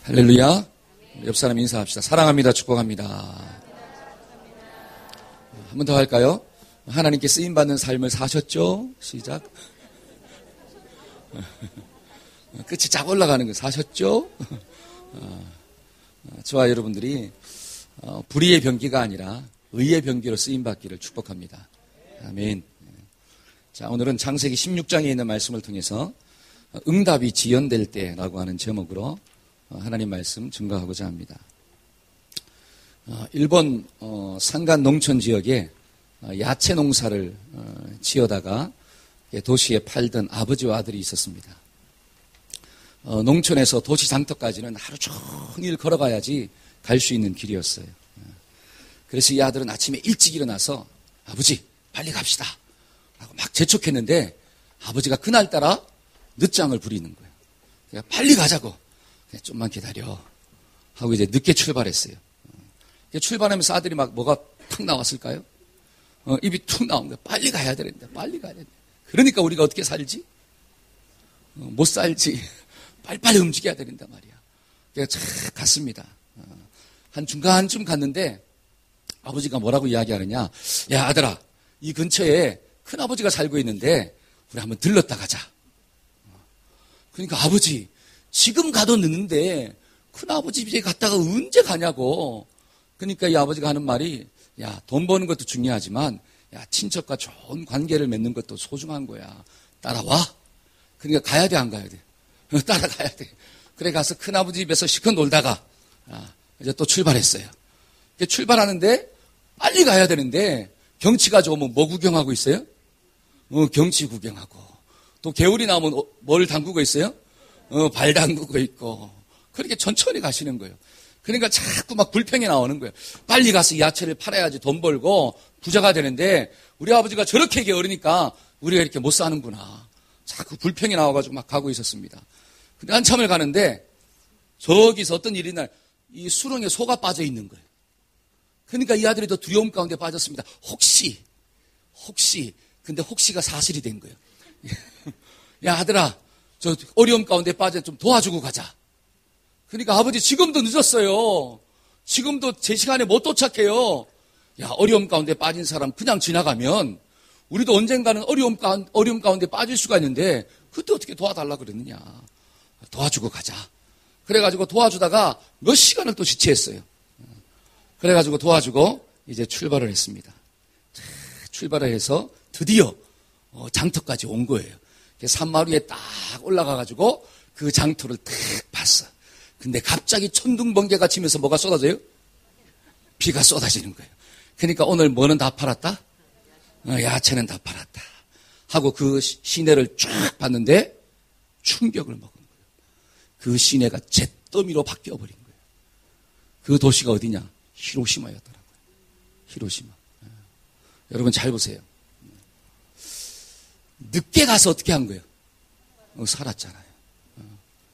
할렐루야. 옆 사람 인사합시다. 사랑합니다. 축복합니다. 한 번 더 할까요? 하나님께 쓰임받는 삶을 사셨죠? 시작. 끝이 쫙 올라가는 거 사셨죠? 저와 여러분들이 불의의 병기가 아니라 의의 병기로 쓰임받기를 축복합니다. 아멘. 자, 오늘은 창세기 16장에 있는 말씀을 통해서 응답이 지연될 때라고 하는 제목으로 하나님 말씀 증거하고자 합니다. 일본 산간 농촌 지역에 야채 농사를 지어다가 도시에 팔던 아버지와 아들이 있었습니다. 농촌에서 도시 장터까지는 하루 종일 걸어가야지 갈 수 있는 길이었어요. 그래서 이 아들은 아침에 일찍 일어나서 아버지 빨리 갑시다 라고 막 재촉했는데 아버지가 그날따라 늦장을 부리는 거예요. 그러니까 빨리 가자고. 그냥 좀만 기다려 하고 이제 늦게 출발했어요. 출발하면서 아들이 막 뭐가 탁 나왔을까요? 입이 툭 나온 거예요. 빨리 가야 되는데, 빨리 가야 되는데. 그러니까 우리가 어떻게 살지? 못 살지. 빨리빨리 움직여야 되는데 말이야. 그래서 착 갔습니다. 한 중간쯤 갔는데 아버지가 뭐라고 이야기하느냐. 야, 아들아, 이 근처에 큰아버지가 살고 있는데 우리 한번 들렀다 가자. 그러니까 아버지, 지금 가도 늦는데 큰아버지 집에 갔다가 언제 가냐고. 그러니까 이 아버지가 하는 말이 야, 돈 버는 것도 중요하지만 야, 친척과 좋은 관계를 맺는 것도 소중한 거야. 따라와. 그러니까 가야 돼, 안 가야 돼? 따라가야 돼. 그래 가서 큰아버지 집에서 실컷 놀다가 이제 또 출발했어요. 출발하는데 빨리 가야 되는데 경치가 좋으면 뭐 구경하고 있어요? 경치 구경하고. 또 개울이 나오면 뭘 담그고 있어요? 발 담그고 있고. 그렇게 천천히 가시는 거예요. 그러니까 자꾸 막 불평이 나오는 거예요. 빨리 가서 야채를 팔아야지 돈 벌고 부자가 되는데 우리 아버지가 저렇게 게으르니까 우리가 이렇게 못 사는구나. 자꾸 불평이 나와가지고 막 가고 있었습니다. 근데 한참을 가는데 저기서 어떤 일이 날 이 수렁에 소가 빠져 있는 거예요. 그러니까 이 아들이 더 두려움 가운데 빠졌습니다. 혹시. 근데 혹시가 사실이 된 거예요. 야, 아들아, 저 어려움 가운데 빠져 좀 도와주고 가자. 그러니까 아버지 지금도 늦었어요. 지금도 제 시간에 못 도착해요. 야, 어려움 가운데 빠진 사람 그냥 지나가면 우리도 언젠가는 어려움 가운데 빠질 수가 있는데 그때 어떻게 도와달라 그러느냐. 도와주고 가자. 그래가지고 도와주다가 몇 시간을 또 지체했어요. 그래가지고 도와주고 이제 출발을 했습니다. 출발을 해서 드디어 장터까지 온 거예요. 산마루에 딱 올라가가지고 그 장터를 딱 봤어. 근데 갑자기 천둥번개가 치면서 뭐가 쏟아져요? 비가 쏟아지는 거예요. 그러니까 오늘 뭐는 다 팔았다? 야채는 다 팔았다. 하고 그 시내를 쫙 봤는데 충격을 먹은 거예요. 그 시내가 잿더미로 바뀌어버린 거예요. 그 도시가 어디냐? 히로시마였더라고요. 히로시마. 여러분 잘 보세요. 늦게 가서 어떻게 한 거예요? 살았잖아요.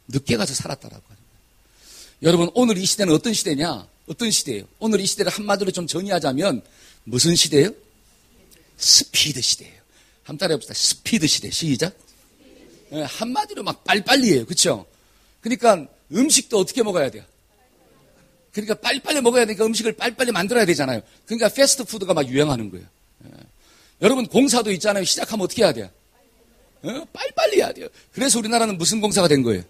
늦게 가서 살았다라고 하는 거예요. 여러분 오늘 이 시대는 어떤 시대냐? 어떤 시대예요? 오늘 이 시대를 한마디로 좀 정의하자면 무슨 시대예요? 스피드 시대예요. 한번 따라해봅시다. 스피드 시대. 시작. 한마디로 막 빨리빨리예요. 그렇죠? 그러니까 음식도 어떻게 먹어야 돼요? 그러니까 빨리빨리 먹어야 되니까 음식을 빨리빨리 만들어야 되잖아요. 그러니까 패스트푸드가 막 유행하는 거예요. 여러분 공사도 있잖아요. 시작하면 어떻게 해야 돼요? 빨리빨리 해야 돼요. 그래서 우리나라는 무슨 공사가 된 거예요?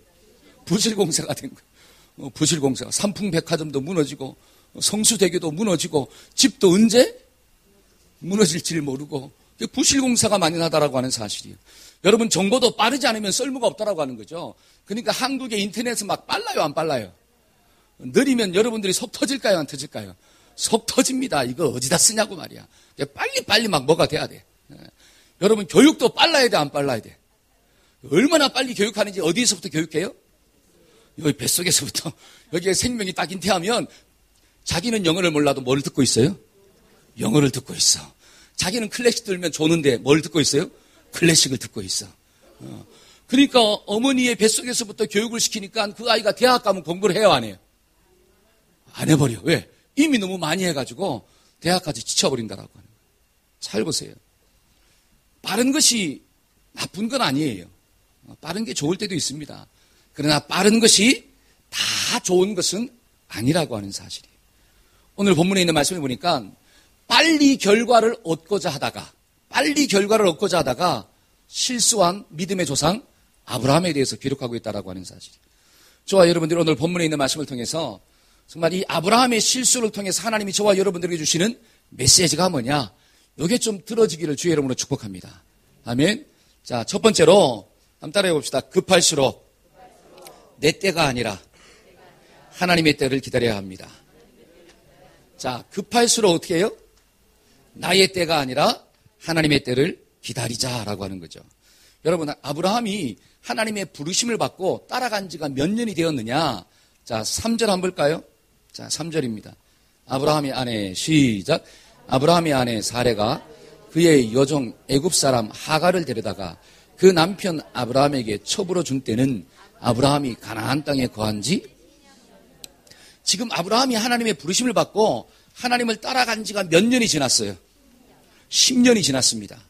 부실공사가 된 거예요. 부실공사가. 삼풍백화점도 무너지고 성수대교도 무너지고 집도 언제 무너질지를 모르고 부실공사가 많이 나다라고 하는 사실이에요. 여러분 정보도 빠르지 않으면 쓸모가 없다라고 하는 거죠. 그러니까 한국의 인터넷은 막 빨라요, 안 빨라요? 느리면 여러분들이 속 터질까요, 안 터질까요? 속 터집니다. 이거 어디다 쓰냐고 말이야. 빨리빨리 막 뭐가 돼야 돼. 여러분 교육도 빨라야 돼, 안 빨라야 돼? 얼마나 빨리 교육하는지 어디에서부터 교육해요? 여기 뱃속에서부터. 여기에 생명이 딱 잉태하면 자기는 영어를 몰라도 뭘 듣고 있어요? 영어를 듣고 있어. 자기는 클래식 들으면 좋은데 뭘 듣고 있어요? 클래식을 듣고 있어. 그러니까 어머니의 뱃속에서부터 교육을 시키니까 그 아이가 대학 가면 공부를 해요, 안 해요? 안 해버려. 왜? 이미 너무 많이 해가지고 대학까지 지쳐버린다라고 하는 거예요. 잘 보세요. 빠른 것이 나쁜 건 아니에요. 빠른 게 좋을 때도 있습니다. 그러나 빠른 것이 다 좋은 것은 아니라고 하는 사실이에요. 오늘 본문에 있는 말씀을 보니까 빨리 결과를 얻고자 하다가 실수한 믿음의 조상 아브라함에 대해서 기록하고 있다라고 하는 사실이에요. 저와 여러분들이 오늘 본문에 있는 말씀을 통해서 정말 이 아브라함의 실수를 통해서 하나님이 저와 여러분들에게 주시는 메시지가 뭐냐? 이게 좀 들어지기를 주의 이름으로 축복합니다. 아멘. 자, 첫 번째로 한번 따라해 봅시다. 급할수록 내 때가 아니라 하나님의 때를 기다려야 합니다. 자, 급할수록 어떻게 해요? 나의 때가 아니라 하나님의 때를 기다리자라고 하는 거죠. 여러분, 아브라함이 하나님의 부르심을 받고 따라간 지가 몇 년이 되었느냐? 자, 3절 한번 볼까요? 자, 3절입니다. 아브라함의 아내, 시작. 아브라함의 아내 사레가 그의 여종 애굽 사람 하갈을 데려다가 그 남편 아브라함에게 첩으로 준 때는 아브라함이 가나안 땅에 거한 지 지금 아브라함이 하나님의 부르심을 받고 하나님을 따라간 지가 몇 년이 지났어요? 10년이 지났습니다.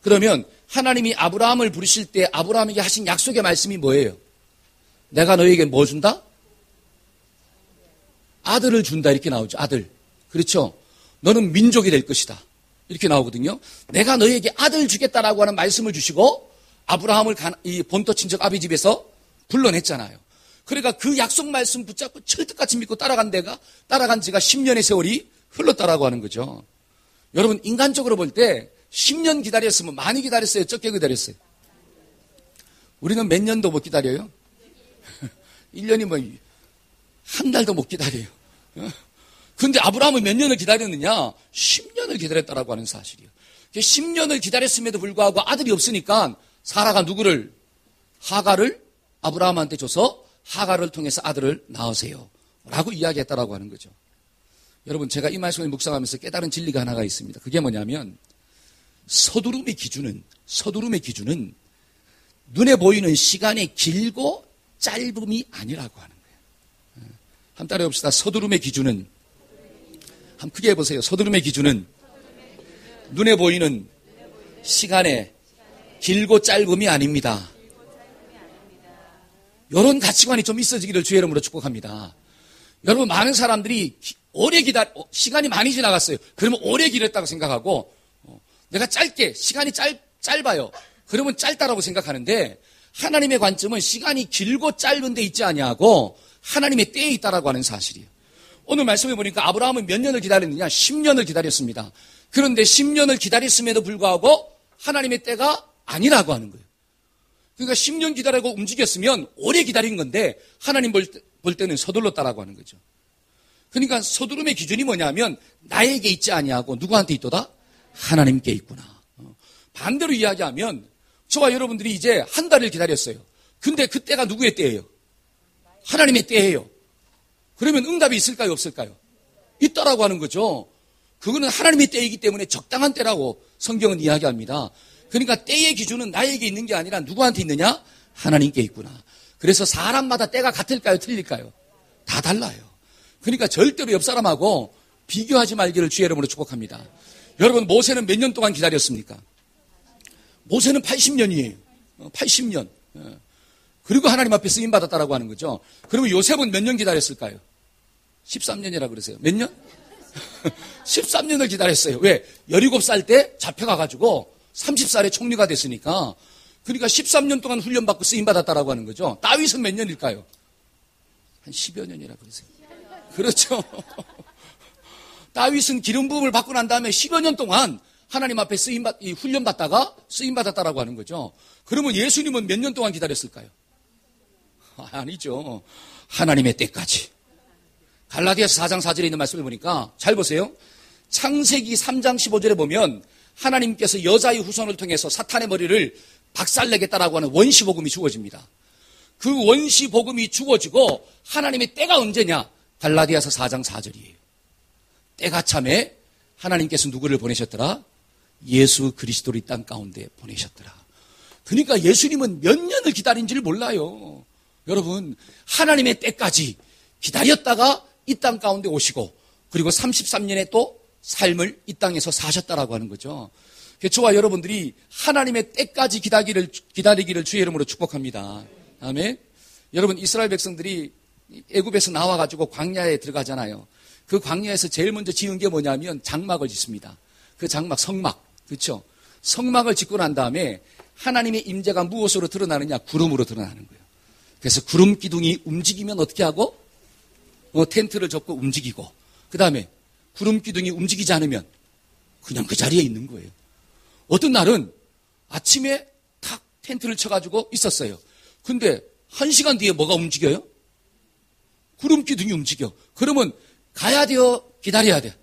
그러면 하나님이 아브라함을 부르실 때 아브라함에게 하신 약속의 말씀이 뭐예요? 내가 너에게 뭐 준다? 아들을 준다 이렇게 나오죠. 아들. 그렇죠? 너는 민족이 될 것이다. 이렇게 나오거든요. 내가 너에게 아들 주겠다라고 하는 말씀을 주시고 아브라함을 이 본토 친척 아비 집에서 불러냈잖아요. 그러니까 그 약속 말씀 붙잡고 철떡같이 믿고 따라간 지가 10년의 세월이 흘렀다라고 하는 거죠. 여러분, 인간적으로 볼 때 10년 기다렸으면 많이 기다렸어요? 적게 기다렸어요? 우리는 몇 년도 못 기다려요? 1년이 뭐 한 달도 못 기다려요. 그런데 아브라함은 몇 년을 기다렸느냐? 10년을 기다렸다라고 하는 사실이에요. 10년을 기다렸음에도 불구하고 아들이 없으니까 사라가 누구를? 하갈을 아브라함한테 줘서 하갈을 통해서 아들을 낳으세요 라고 이야기했다라고 하는 거죠. 여러분, 제가 이 말씀을 묵상하면서 깨달은 진리가 하나가 있습니다. 그게 뭐냐면 서두름의 기준은 눈에 보이는 시간의 길고 짧음이 아니라고 하는 거예요. 한번 따라해 봅시다. 서두름의 기준은, 한번 크게 해보세요. 서두름의 기준은 눈에 보이는 시간의 길고 짧음이 아닙니다. 이런 가치관이 좀 있어지기를 주의 이름으로 축복합니다. 여러분, 많은 사람들이 시간이 많이 지나갔어요. 그러면 오래 기다렸다고 생각하고, 내가 시간이 짧아요. 그러면 짧다라고 생각하는데, 하나님의 관점은 시간이 길고 짧은 데 있지 아니하고, 하나님의 때에 있다라고 하는 사실이에요. 오늘 말씀해 보니까 아브라함은 몇 년을 기다렸느냐? 10년을 기다렸습니다. 그런데 10년을 기다렸음에도 불구하고, 하나님의 때가 아니라고 하는 거예요. 그러니까 10년 기다리고 움직였으면 오래 기다린 건데, 하나님 볼 때는 서둘렀다라고 하는 거죠. 그러니까 서두름의 기준이 뭐냐면 나에게 있지 아니하고 누구한테 있도다? 하나님께 있구나. 반대로 이야기하면 저와 여러분들이 이제 한 달을 기다렸어요. 근데 그 때가 누구의 때예요? 하나님의 때예요. 그러면 응답이 있을까요? 없을까요? 있다라고 하는 거죠. 그거는 하나님의 때이기 때문에 적당한 때라고 성경은 이야기합니다. 그러니까 때의 기준은 나에게 있는 게 아니라 누구한테 있느냐? 하나님께 있구나. 그래서 사람마다 때가 같을까요? 틀릴까요? 다 달라요. 그러니까 절대로 옆 사람하고 비교하지 말기를 주의 이름으로 축복합니다. 여러분, 모세는 몇 년 동안 기다렸습니까? 모세는 80년이에요. 80년. 그리고 하나님 앞에 쓰임받았다라고 하는 거죠. 그러면 요셉은 몇 년 기다렸을까요? 13년이라고 그러세요. 몇 년? 13년을 기다렸어요. 왜? 17살 때 잡혀가가지고 30살에 총리가 됐으니까. 그러니까 13년 동안 훈련받고 쓰임받았다라고 하는 거죠. 다윗은 몇 년일까요? 한 10여 년이라고 그러세요. 그렇죠. 다윗은 기름 부음을 받고 난 다음에 10여 년 동안 하나님 앞에 훈련받다가 쓰임받았다라고 하는 거죠. 그러면 예수님은 몇 년 동안 기다렸을까요? 아니죠. 하나님의 때까지. 갈라디아서 4장 4절에 있는 말씀을 보니까 잘 보세요. 창세기 3장 15절에 보면 하나님께서 여자의 후손을 통해서 사탄의 머리를 박살내겠다라고 하는 원시복음이 주어집니다. 그 원시복음이 주어지고 하나님의 때가 언제냐? 갈라디아서 4장 4절이에요. 때가 참에 하나님께서 누구를 보내셨더라? 예수 그리스도를 이 땅 가운데 보내셨더라. 그러니까 예수님은 몇 년을 기다린지를 몰라요. 여러분, 하나님의 때까지 기다렸다가 이 땅 가운데 오시고 그리고 33년의 또 삶을 이 땅에서 사셨다라고 하는 거죠. 저와 여러분들이 하나님의 때까지 기다리기를 주의 이름으로 축복합니다. 아멘. 여러분, 이스라엘 백성들이 애굽에서 나와가지고 광야에 들어가잖아요. 그 광야에서 제일 먼저 지은 게 뭐냐면 장막을 짓습니다. 그 장막, 성막. 그렇죠? 성막을 짓고 난 다음에 하나님의 임재가 무엇으로 드러나느냐? 구름으로 드러나는 거예요. 그래서 구름 기둥이 움직이면 어떻게 하고? 텐트를 접고 움직이고, 그 다음에 구름 기둥이 움직이지 않으면 그냥 그 자리에 있는 거예요. 어떤 날은 아침에 탁 텐트를 쳐가지고 있었어요. 근데 1시간 뒤에 뭐가 움직여요? 구름 기둥이 움직여. 그러면 가야 돼요? 기다려야 돼요?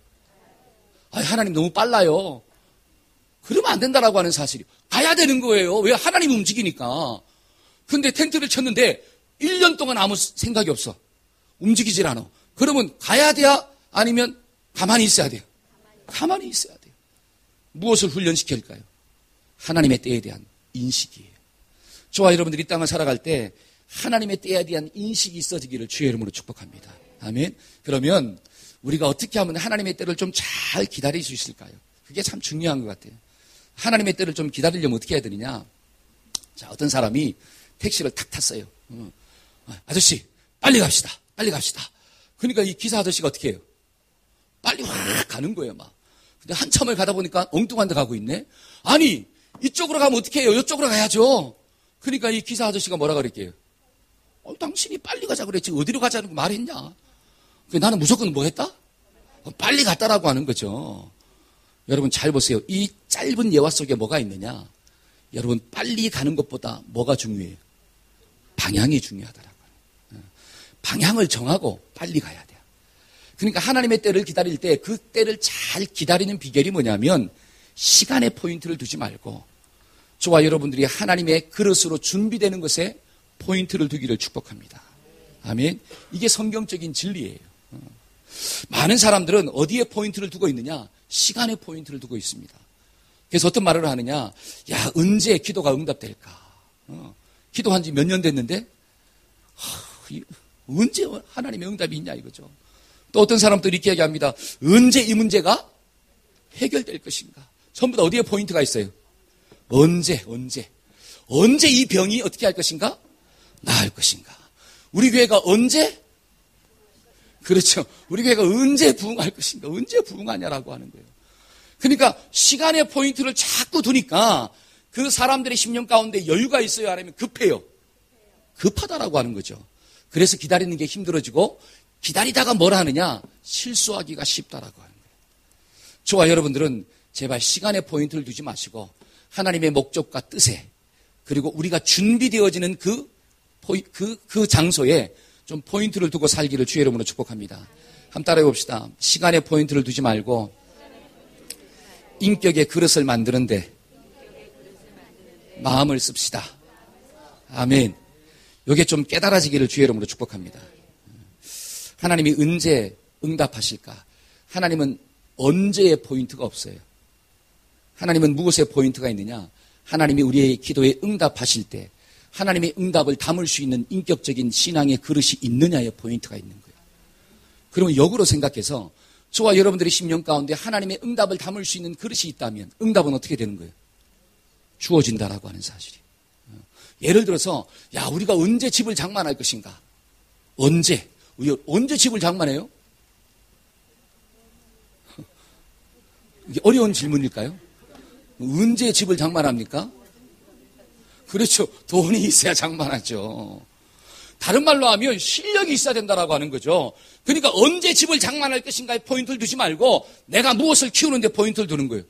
하나님 너무 빨라요. 그러면 안 된다라고 하는 사실이. 가야 되는 거예요. 왜? 하나님이 움직이니까. 근데 텐트를 쳤는데 1년 동안 아무 생각이 없어. 움직이질 않아. 그러면 가야 돼야? 아니면 가만히 있어야 돼요? 가만히 있어야 돼요. 무엇을 훈련시켜야 할까요? 하나님의 때에 대한 인식이에요. 저와 여러분들이 이 땅을 살아갈 때 하나님의 때에 대한 인식이 있어지기를 주의 이름으로 축복합니다. 아멘. 그러면 우리가 어떻게 하면 하나님의 때를 좀 잘 기다릴 수 있을까요? 그게 참 중요한 것 같아요. 하나님의 때를 좀 기다리려면 어떻게 해야 되느냐? 자, 어떤 사람이 택시를 탁 탔어요. 아저씨, 빨리 갑시다. 빨리 갑시다. 그러니까 이 기사 아저씨가 어떻게 해요? 빨리 확 가는 거예요, 막. 근데 한참을 가다 보니까 엉뚱한 데 가고 있네? 아니, 이쪽으로 가면 어떻게 해요? 이쪽으로 가야죠. 그러니까 이 기사 아저씨가 뭐라 그랬게요? 당신이 빨리 가자 그랬지. 어디로 가자는 거 말했냐? 나는 무조건 뭐 했다? 빨리 갔다라고 하는 거죠. 여러분 잘 보세요. 이 짧은 예화 속에 뭐가 있느냐? 여러분 빨리 가는 것보다 뭐가 중요해요? 방향이 중요하더라고요. 방향을 정하고 빨리 가야 돼요. 그러니까 하나님의 때를 기다릴 때 그 때를 잘 기다리는 비결이 뭐냐면 시간의 포인트를 두지 말고 저와 여러분들이 하나님의 그릇으로 준비되는 것에 포인트를 두기를 축복합니다. 아멘. 이게 성경적인 진리예요. 많은 사람들은 어디에 포인트를 두고 있느냐? 시간에 포인트를 두고 있습니다. 그래서 어떤 말을 하느냐? 야, 언제 기도가 응답될까? 기도한 지 몇 년 됐는데 언제 하나님의 응답이 있냐 이거죠. 또 어떤 사람도 이렇게 얘기합니다. 언제 이 문제가 해결될 것인가? 전부 다 어디에 포인트가 있어요? 언제 이 병이 어떻게 할 것인가? 나을 것인가? 우리 교회가 언제? 그렇죠. 우리 교회가 언제 부흥할 것인가? 언제 부흥하냐라고 하는 거예요. 그러니까 시간의 포인트를 자꾸 두니까 그 사람들의 심령 가운데 여유가 있어요? 아니면 급해요? 급하다라고 하는 거죠. 그래서 기다리는 게 힘들어지고 기다리다가 뭘 하느냐? 실수하기가 쉽다라고 하는 거예요. 저와 여러분들은 제발 시간의 포인트를 두지 마시고 하나님의 목적과 뜻에 그리고 우리가 준비되어지는 그 장소에 좀 포인트를 두고 살기를 주의 이름으로 축복합니다. 한번 따라해 봅시다. 시간의 포인트를 두지 말고 인격의 그릇을 만드는데 마음을 씁시다. 아멘. 이게 좀 깨달아지기를 주의 이름으로 축복합니다. 하나님이 언제 응답하실까? 하나님은 언제의 포인트가 없어요. 하나님은 무엇에 포인트가 있느냐? 하나님이 우리의 기도에 응답하실 때 하나님의 응답을 담을 수 있는 인격적인 신앙의 그릇이 있느냐에 포인트가 있는 거예요. 그러면 역으로 생각해서 저와 여러분들의 심령 가운데 하나님의 응답을 담을 수 있는 그릇이 있다면 응답은 어떻게 되는 거예요? 주어진다라고 하는 사실이. 예를 들어서 야 우리가 언제 집을 장만할 것인가? 언제 집을 장만해요? 이게 어려운 질문일까요? 언제 집을 장만합니까? 그렇죠. 돈이 있어야 장만하죠. 다른 말로 하면 실력이 있어야 된다라고 하는 거죠. 그러니까 언제 집을 장만할 것인가에 포인트를 두지 말고 내가 무엇을 키우는데 포인트를 두는 거예요.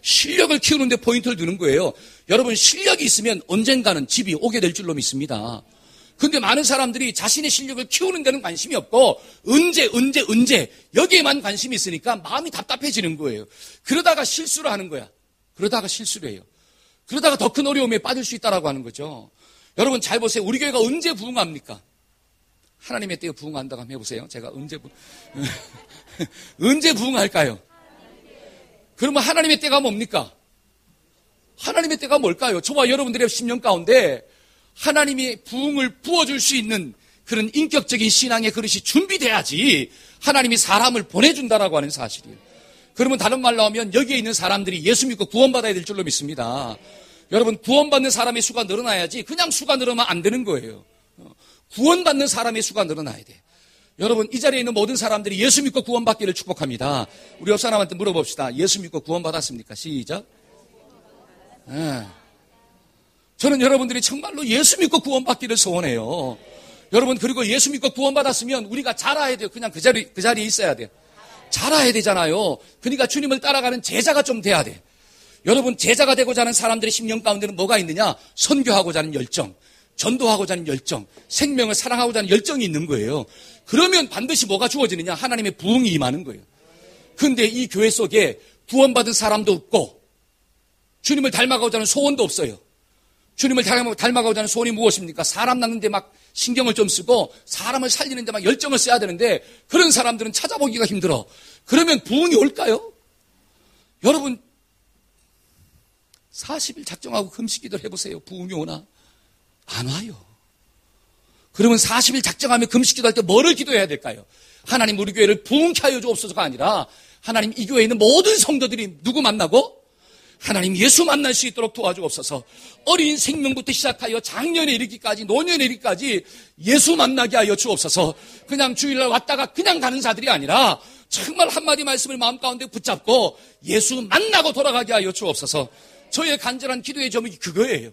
실력을 키우는데 포인트를 두는 거예요. 여러분 실력이 있으면 언젠가는 집이 오게 될 줄로 믿습니다. 근데 많은 사람들이 자신의 실력을 키우는 데는 관심이 없고 언제 여기에만 관심이 있으니까 마음이 답답해지는 거예요. 그러다가 실수를 하는 거야. 그러다가 실수를 해요. 그러다가 더 큰 어려움에 빠질 수 있다라고 하는 거죠. 여러분 잘 보세요. 우리 교회가 언제 부흥합니까? 하나님의 때에 부흥한다고 한번 해보세요. 제가 언제 부흥할까요? 그러면 하나님의 때가 뭡니까? 하나님의 때가 뭘까요? 저와 여러분들의 심령 가운데 하나님이 부흥을 부어줄 수 있는 그런 인격적인 신앙의 그릇이 준비돼야지 하나님이 사람을 보내준다라고 하는 사실이에요. 그러면 다른 말로 하면 여기에 있는 사람들이 예수 믿고 구원받아야 될 줄로 믿습니다. 여러분 구원받는 사람의 수가 늘어나야지 그냥 수가 늘어나면 안 되는 거예요. 구원받는 사람의 수가 늘어나야 돼. 여러분, 이 자리에 있는 모든 사람들이 예수 믿고 구원받기를 축복합니다. 우리 옆 사람한테 물어봅시다. 예수 믿고 구원받았습니까? 시작. 네. 저는 여러분들이 정말로 예수 믿고 구원받기를 소원해요. 여러분, 그리고 예수 믿고 구원받았으면 우리가 자라야 돼요. 그냥 그 자리에 있어야 돼요. 자라야 되잖아요. 그러니까 주님을 따라가는 제자가 좀 돼야 돼. 여러분, 제자가 되고자 하는 사람들의 심령 가운데는 뭐가 있느냐? 선교하고자 하는 열정, 전도하고자 하는 열정, 생명을 사랑하고자 하는 열정이 있는 거예요. 그러면 반드시 뭐가 주어지느냐? 하나님의 부흥이 임하는 거예요. 그런데 이 교회 속에 구원받은 사람도 없고 주님을 닮아가고자 하는 소원도 없어요. 주님을 닮아가고자 하는 소원이 무엇입니까? 사람 낳는데 막 신경을 좀 쓰고 사람을 살리는데 막 열정을 써야 되는데 그런 사람들은 찾아보기가 힘들어. 그러면 부흥이 올까요? 여러분, 40일 작정하고 금식기도를 해보세요. 부흥이 오나? 안 와요. 그러면 40일 작정하며 금식기도할 때 뭐를 기도해야 될까요? 하나님, 우리 교회를 부흥케 하여 주옵소서가 아니라 하나님, 이 교회에 있는 모든 성도들이 누구 만나고? 하나님, 예수 만날 수 있도록 도와주옵소서. 어린 생명부터 시작하여 장년에 이르기까지, 노년에 이르기까지 예수 만나게 하여 주옵소서. 그냥 주일날 왔다가 그냥 가는 자들이 아니라 정말 한마디 말씀을 마음 가운데 붙잡고 예수 만나고 돌아가게 하여 주옵소서. 저의 간절한 기도의 제목이 그거예요.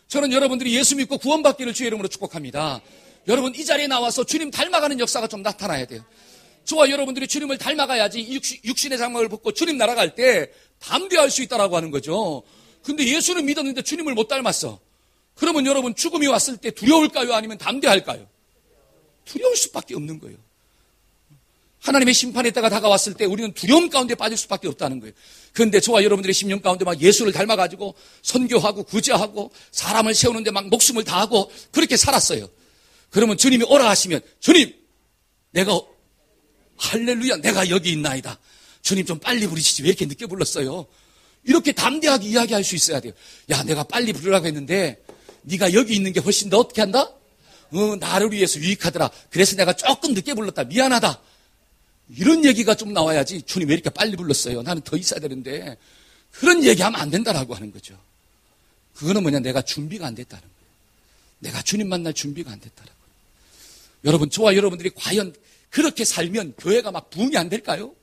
저는 여러분들이 예수 믿고 구원받기를 주의 이름으로 축복합니다. 여러분, 이 자리에 나와서 주님 닮아가는 역사가 좀 나타나야 돼요. 저와 여러분들이 주님을 닮아가야지 육신의 장막을 벗고 주님 날아갈 때 담대할 수 있다라고 하는 거죠. 근데 예수는 믿었는데 주님을 못 닮았어. 그러면 여러분, 죽음이 왔을 때 두려울까요? 아니면 담대할까요? 두려울 수밖에 없는 거예요. 하나님의 심판의 때가 다가왔을 때 우리는 두려움 가운데 빠질 수밖에 없다는 거예요. 그런데 저와 여러분들의 심령 가운데 막 예수를 닮아가지고 선교하고 구제하고 사람을 세우는데 막 목숨을 다하고 그렇게 살았어요. 그러면 주님이 오라 하시면, 주님, 내가 할렐루야, 내가 여기 있나이다. 주님 좀 빨리 부르시지 왜 이렇게 늦게 불렀어요? 이렇게 담대하게 이야기할 수 있어야 돼요. 야, 내가 빨리 부르라고 했는데 네가 여기 있는 게 훨씬 더 어떻게 한다? 나를 위해서 유익하더라. 그래서 내가 조금 늦게 불렀다. 미안하다. 이런 얘기가 좀 나와야지. 주님 왜 이렇게 빨리 불렀어요? 나는 더 있어야 되는데. 그런 얘기하면 안 된다라고 하는 거죠. 그거는 뭐냐? 내가 준비가 안 됐다는 거예요. 내가 주님 만날 준비가 안 됐다라고. 여러분, 저와 여러분들이 과연 그렇게 살면 교회가 막 부흥이 안 될까요?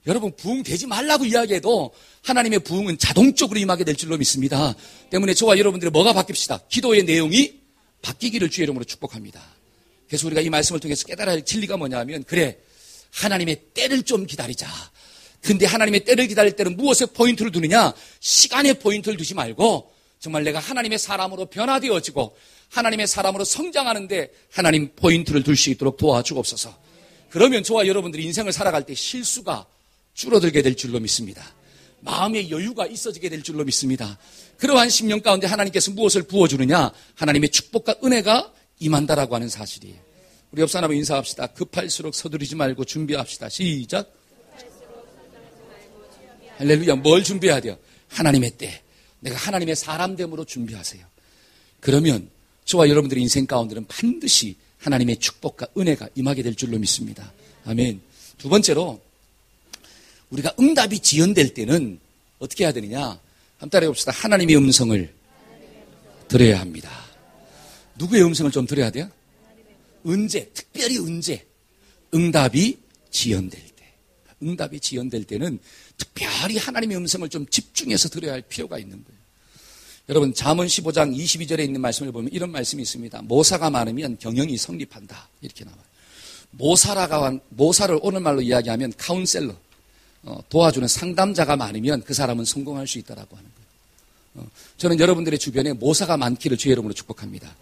여러분, 부흥되지 말라고 이야기해도 하나님의 부흥은 자동적으로 임하게 될 줄로 믿습니다. 때문에 저와 여러분들이 뭐가 바뀝시다? 기도의 내용이 바뀌기를 주의 이름으로 축복합니다. 그래서 우리가 이 말씀을 통해서 깨달아야 할 진리가 뭐냐면, 그래, 하나님의 때를 좀 기다리자. 근데 하나님의 때를 기다릴 때는 무엇에 포인트를 두느냐? 시간에 포인트를 두지 말고 정말 내가 하나님의 사람으로 변화되어지고 하나님의 사람으로 성장하는데 하나님 포인트를 둘 수 있도록 도와주옵소서. 그러면 저와 여러분들이 인생을 살아갈 때 실수가 줄어들게 될 줄로 믿습니다. 마음의 여유가 있어지게 될 줄로 믿습니다. 그러한 심령 가운데 하나님께서 무엇을 부어주느냐? 하나님의 축복과 은혜가 임한다라고 하는 사실이에요. 우리 옆 사람을 인사합시다. 급할수록 서두르지 말고 준비합시다. 시작. 할렐루야. 뭘 준비해야 돼요? 하나님의 때. 내가 하나님의 사람됨으로 준비하세요. 그러면 저와 여러분들의 인생 가운데는 반드시 하나님의 축복과 은혜가 임하게 될 줄로 믿습니다. 아멘. 두 번째로, 우리가 응답이 지연될 때는 어떻게 해야 되느냐? 한번 따라해 봅시다. 하나님의 음성을 들어야 합니다. 누구의 음성을 좀 들어야 돼요? 언제? 특별히 언제? 응답이 지연될 때. 응답이 지연될 때는 특별히 하나님의 음성을 좀 집중해서 들어야 할 필요가 있는 거예요. 여러분, 잠언 15장 22절에 있는 말씀을 보면 이런 말씀이 있습니다. 모사가 많으면 경영이 성립한다. 이렇게 나와요. 모사를 오늘말로 이야기하면 카운셀러, 도와주는 상담자가 많으면 그 사람은 성공할 수 있다라고 하는 거예요. 저는 여러분들의 주변에 모사가 많기를 주의 이름으로 축복합니다.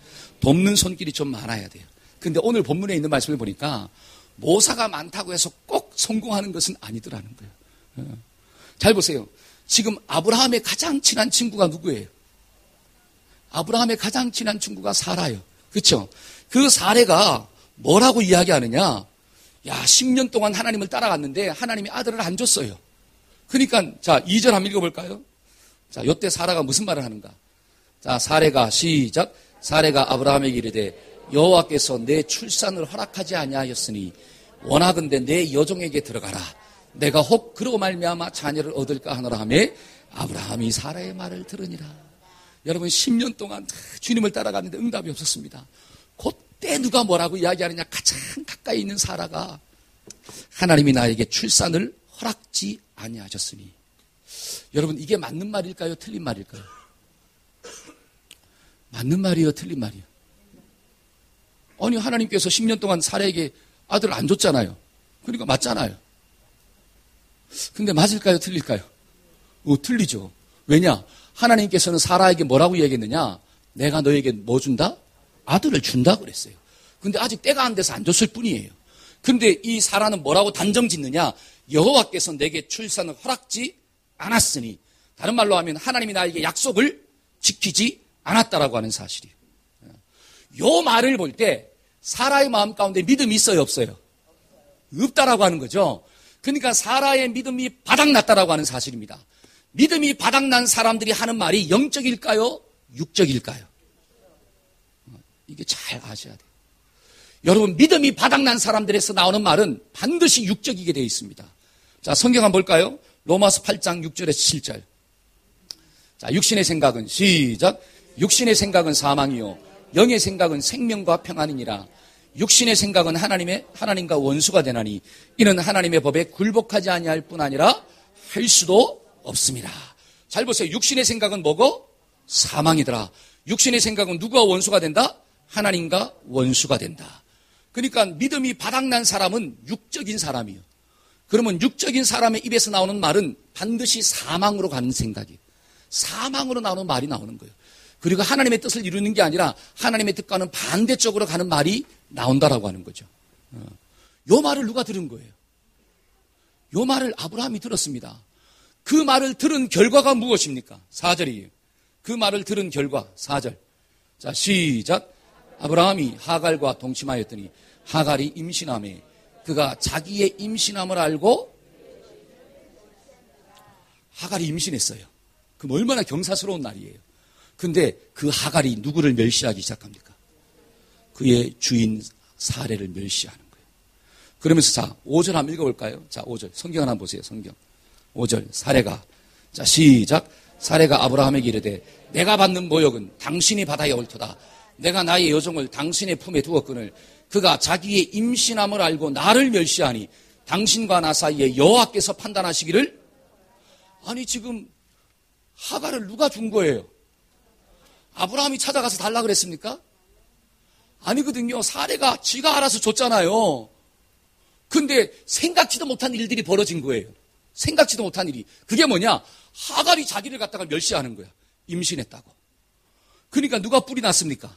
돕는 손길이 좀 많아야 돼요. 근데 오늘 본문에 있는 말씀을 보니까 모사가 많다고 해서 꼭 성공하는 것은 아니더라는 거예요. 잘 보세요. 지금 아브라함의 가장 친한 친구가 누구예요? 아브라함의 가장 친한 친구가 사라예요. 그렇죠? 그 사라가 뭐라고 이야기하느냐? 야, 10년 동안 하나님을 따라갔는데 하나님이 아들을 안 줬어요. 그러니까 자, 2절 한번 읽어볼까요? 자, 이때 사라가 무슨 말을 하는가? 자, 사라가 시작. 사라가 아브라함에게 이르되 여호와께서 내 출산을 허락하지 아니하였으니 원하건대 내 여종에게 들어가라. 내가 혹 그로 말미암아 자녀를 얻을까 하노라 하매 아브라함이 사라의 말을 들으니라. 여러분, 10년 동안 주님을 따라갔는데 응답이 없었습니다. 그때 누가 뭐라고 이야기하느냐. 가장 가까이 있는 사라가 하나님이 나에게 출산을 허락지 아니하셨으니. 여러분, 이게 맞는 말일까요? 틀린 말일까요? 맞는 말이에요? 틀린 말이에요? 아니, 하나님께서 10년 동안 사라에게 아들을 안 줬잖아요. 그러니까 맞잖아요. 근데 맞을까요? 틀릴까요? 틀리죠. 왜냐? 하나님께서는 사라에게 뭐라고 얘기했느냐? 내가 너에게 뭐 준다? 아들을 준다 그랬어요. 근데 아직 때가 안 돼서 안 줬을 뿐이에요. 근데 이 사라는 뭐라고 단정 짓느냐? 여호와께서 내게 출산을 허락지 않았으니. 다른 말로 하면 하나님이 나에게 약속을 지키지 않았다라고 하는 사실이에요. 요 말을 볼 때 사라의 마음 가운데 믿음이 있어요, 없어요? 없다라고 하는 거죠. 그러니까 사라의 믿음이 바닥났다라고 하는 사실입니다. 믿음이 바닥난 사람들이 하는 말이 영적일까요? 육적일까요? 이게 잘 아셔야 돼요. 여러분, 믿음이 바닥난 사람들에서 나오는 말은 반드시 육적이게 되어 있습니다. 자, 성경 한번 볼까요? 로마서 8장 6절에서 7절. 자, 육신의 생각은 시작. 육신의 생각은 사망이요 영의 생각은 생명과 평안이니라. 육신의 생각은 하나님과 원수가 되나니 이는 하나님의 법에 굴복하지 아니할 뿐 아니라 할 수도 없습니다. 잘 보세요. 육신의 생각은 뭐고? 사망이더라. 육신의 생각은 누구와 원수가 된다? 하나님과 원수가 된다. 그러니까 믿음이 바닥난 사람은 육적인 사람이에요. 그러면 육적인 사람의 입에서 나오는 말은 반드시 사망으로 가는 생각이에요. 사망으로 나오는 말이 나오는 거예요. 그리고 하나님의 뜻을 이루는 게 아니라 하나님의 뜻과는 반대쪽으로 가는 말이 나온다라고 하는 거죠. 요 말을 누가 들은 거예요? 요 말을 아브라함이 들었습니다. 그 말을 들은 결과가 무엇입니까? 4절이에요. 그 말을 들은 결과 4절. 자, 시작. 아브라함이 하갈과 동침하였더니 하갈이 임신하매 그가 자기의 임신함을 알고 하갈이 임신했어요. 그럼 얼마나 경사스러운 날이에요. 근데 그 하갈이 누구를 멸시하기 시작합니까? 그의 주인 사례를 멸시하는 거예요. 그러면서 자, 5절 한번 읽어볼까요? 자, 5절. 성경 하나 보세요. 성경. 5절. 사례가. 자, 시작. 사례가 아브라함에게 이르되 내가 받는 모욕은 당신이 받아야 옳도다. 내가 나의 여종을 당신의 품에 두었거늘 그가 자기의 임신함을 알고 나를 멸시하니 당신과 나 사이에 여호와께서 판단하시기를. 아니, 지금 하갈을 누가 준 거예요? 아브라함이 찾아가서 달라 그랬습니까? 아니거든요. 사례가 지가 알아서 줬잖아요. 근데 생각지도 못한 일들이 벌어진 거예요. 생각지도 못한 일이. 그게 뭐냐? 하갈이 자기를 갖다가 멸시하는 거야. 임신했다고. 그러니까 누가 뿔이 났습니까?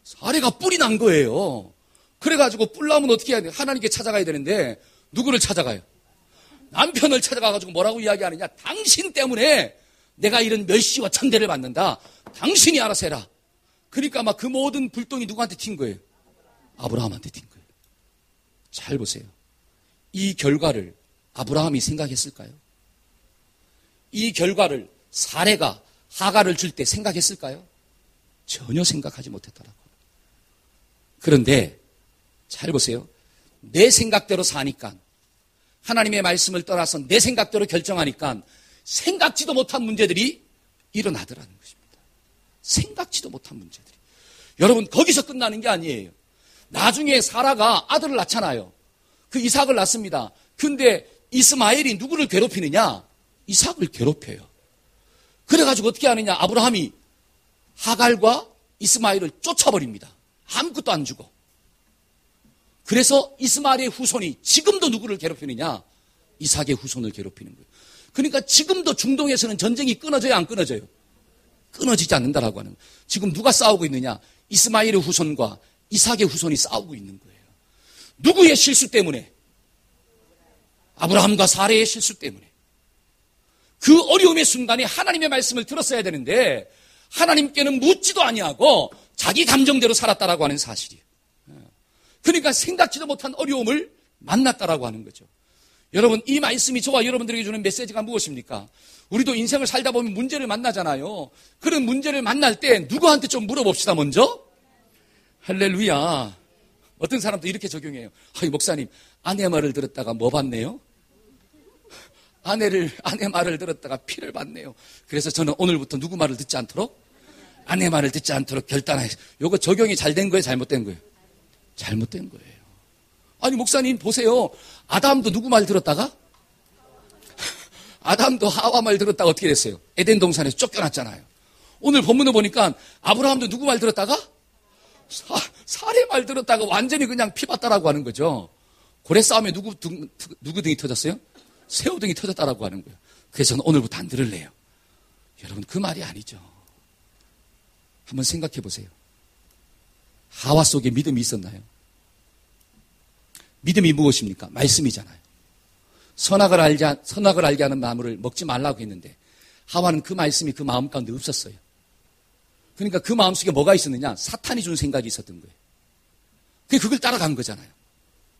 사례가 뿔이 난 거예요. 그래가지고 뿔 나면 어떻게 해야 돼요? 하나님께 찾아가야 되는데 누구를 찾아가요? 남편을 찾아가가지고 뭐라고 이야기하느냐? 당신 때문에 내가 이런 멸시와 천대를 받는다. 당신이 알아서 해라. 그러니까 막 그 모든 불똥이 누구한테 튄 거예요? 아브라함한테 튄 거예요. 잘 보세요. 이 결과를 아브라함이 생각했을까요? 이 결과를 사례가 하갈을 줄 때 생각했을까요? 전혀 생각하지 못했더라고요. 그런데 잘 보세요. 내 생각대로 사니까, 하나님의 말씀을 떠나서 내 생각대로 결정하니까 생각지도 못한 문제들이 일어나더라는 것입니다. 생각지도 못한 문제들이. 여러분, 거기서 끝나는 게 아니에요. 나중에 사라가 아들을 낳잖아요. 그 이삭을 낳습니다. 근데 이스마엘이 누구를 괴롭히느냐? 이삭을 괴롭혀요. 그래가지고 어떻게 하느냐? 아브라함이 하갈과 이스마엘을 쫓아버립니다. 아무것도 안 주고. 그래서 이스마엘의 후손이 지금도 누구를 괴롭히느냐? 이삭의 후손을 괴롭히는 거예요. 그러니까 지금도 중동에서는 전쟁이 끊어져요, 안 끊어져요? 끊어지지 않는다라고 하는 거예요. 지금 누가 싸우고 있느냐? 이스마엘의 후손과 이삭의 후손이 싸우고 있는 거예요. 누구의 실수 때문에? 아브라함과 사레의 실수 때문에. 그 어려움의 순간에 하나님의 말씀을 들었어야 되는데 하나님께는 묻지도 아니하고 자기 감정대로 살았다라고 하는 사실이에요. 그러니까 생각지도 못한 어려움을 만났다라고 하는 거죠. 여러분, 이 말씀이 저와 여러분들에게 주는 메시지가 무엇입니까? 우리도 인생을 살다 보면 문제를 만나잖아요. 그런 문제를 만날 때 누구한테 좀 물어봅시다. 먼저 할렐루야. 어떤 사람도 이렇게 적용해요. 목사님, 아내 말을 들었다가 뭐 받네요? 아내 말을 들었다가 피를 받네요. 그래서 저는 오늘부터 누구 말을 듣지 않도록 아내 말을 듣지 않도록 결단하여. 요거 적용이 잘 된 거예요? 잘못된 거예요? 잘못된 거예요. 아니, 목사님 보세요. 아담도 누구 말 들었다가? 아담도 하와 말 들었다가 어떻게 됐어요? 에덴 동산에서 쫓겨났잖아요. 오늘 본문을 보니까 아브라함도 누구 말 들었다가? 사례 말 들었다가 완전히 그냥 피봤다라고 하는 거죠. 고래 싸움에 누구 등이 터졌어요? 새우 등이 터졌다라고 하는 거예요. 그래서 저는 오늘부터 안 들을래요. 여러분, 그 말이 아니죠. 한번 생각해 보세요. 하와 속에 믿음이 있었나요? 믿음이 무엇입니까? 말씀이잖아요. 선악을 알게 하는 나무를 먹지 말라고 했는데 하와는 그 말씀이 그 마음 가운데 없었어요. 그러니까 그 마음속에 뭐가 있었느냐? 사탄이 준 생각이 있었던 거예요. 그걸 따라간 거잖아요.